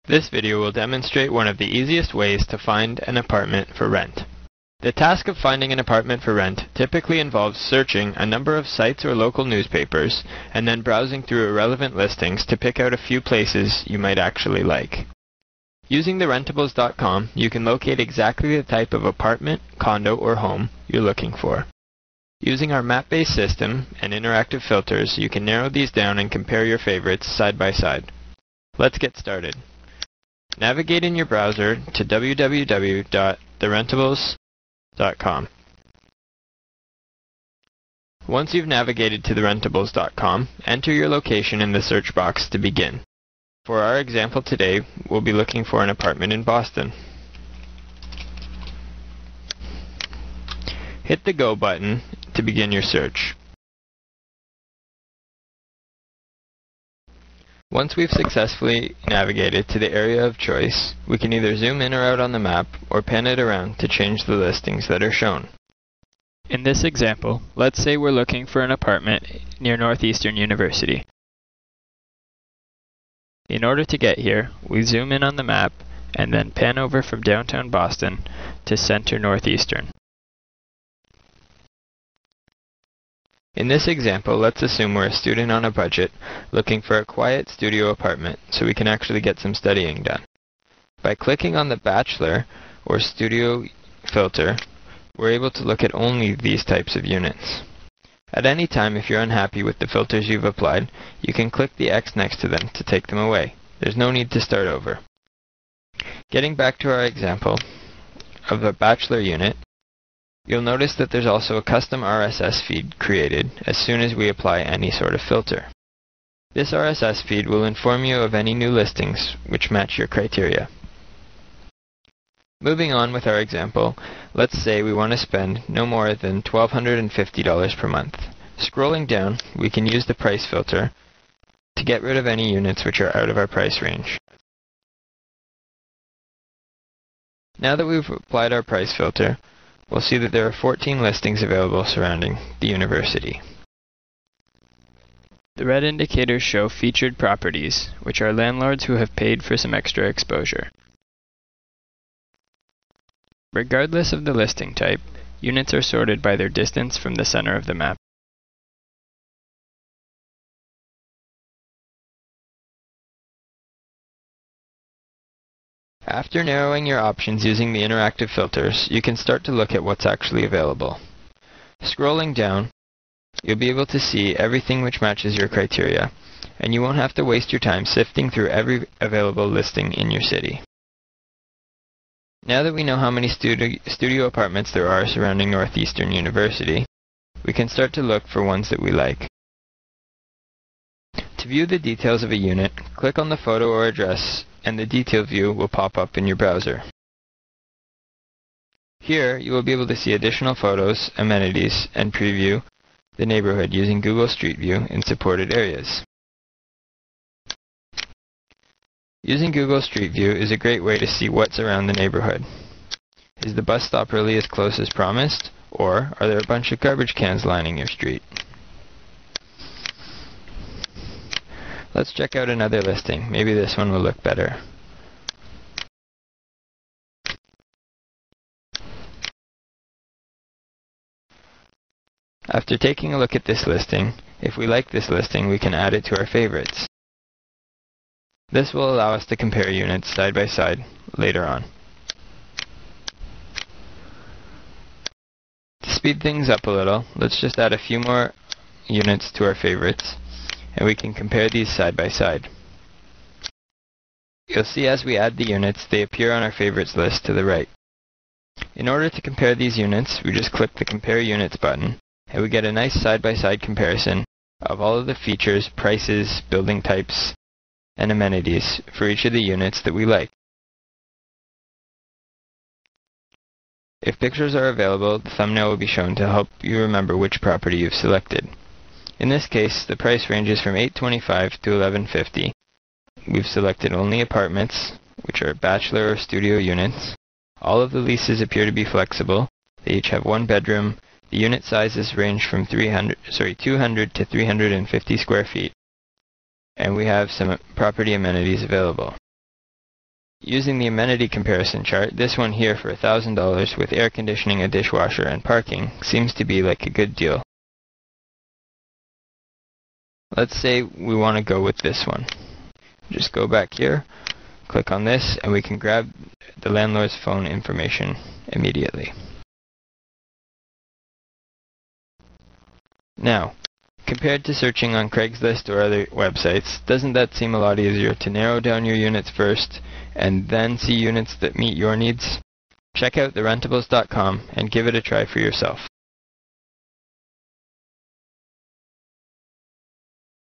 This video will demonstrate one of the easiest ways to find an apartment for rent. The task of finding an apartment for rent typically involves searching a number of sites or local newspapers and then browsing through irrelevant listings to pick out a few places you might actually like. Using therentables.com, you can locate exactly the type of apartment, condo, or home you're looking for. Using our map-based system and interactive filters, you can narrow these down and compare your favorites side by side. Let's get started. Navigate in your browser to www.therentables.com. Once you've navigated to therentables.com, enter your location in the search box to begin. For our example today, we'll be looking for an apartment in Boston. Hit the Go button to begin your search. Once we've successfully navigated to the area of choice, we can either zoom in or out on the map or pan it around to change the listings that are shown. In this example, let's say we're looking for an apartment near Northeastern University. In order to get here, we zoom in on the map and then pan over from downtown Boston to center Northeastern. In this example, let's assume we're a student on a budget looking for a quiet studio apartment so we can actually get some studying done. By clicking on the Bachelor or Studio filter, we're able to look at only these types of units. At any time, if you're unhappy with the filters you've applied, you can click the X next to them to take them away. There's no need to start over. Getting back to our example of a Bachelor unit, you'll notice that there's also a custom RSS feed created as soon as we apply any sort of filter. This RSS feed will inform you of any new listings which match your criteria. Moving on with our example, let's say we want to spend no more than $1,250 per month. Scrolling down, we can use the price filter to get rid of any units which are out of our price range. Now that we've applied our price filter, we'll see that there are 14 listings available surrounding the university. The red indicators show featured properties, which are landlords who have paid for some extra exposure. Regardless of the listing type, units are sorted by their distance from the center of the map. After narrowing your options using the interactive filters, you can start to look at what's actually available. Scrolling down, you'll be able to see everything which matches your criteria, and you won't have to waste your time sifting through every available listing in your city. Now that we know how many studio apartments there are surrounding Northeastern University, we can start to look for ones that we like. To view the details of a unit, click on the photo or address, and the detail view will pop up in your browser. Here, you will be able to see additional photos, amenities, and preview the neighborhood using Google Street View in supported areas. Using Google Street View is a great way to see what's around the neighborhood. Is the bus stop really as close as promised, or are there a bunch of garbage cans lining your street? Let's check out another listing. Maybe this one will look better. After taking a look at this listing, if we like this listing, we can add it to our favorites. This will allow us to compare units side by side later on. To speed things up a little, let's just add a few more units to our favorites, and we can compare these side by side. You'll see as we add the units, they appear on our favorites list to the right. In order to compare these units, we just click the Compare Units button, and we get a nice side-by-side comparison of all of the features, prices, building types, and amenities for each of the units that we like. If pictures are available, the thumbnail will be shown to help you remember which property you've selected. In this case, the price ranges from $825 to $1150. We've selected only apartments, which are bachelor or studio units. All of the leases appear to be flexible. They each have one bedroom. The unit sizes range from 200 to 350 square feet. And we have some property amenities available. Using the amenity comparison chart, this one here for $1,000 with air conditioning, a dishwasher, and parking seems to be like a good deal. Let's say we want to go with this one. Just go back here, click on this, and we can grab the landlord's phone information immediately. Now, compared to searching on Craigslist or other websites, doesn't that seem a lot easier to narrow down your units first and then see units that meet your needs? Check out therentables.com and give it a try for yourself.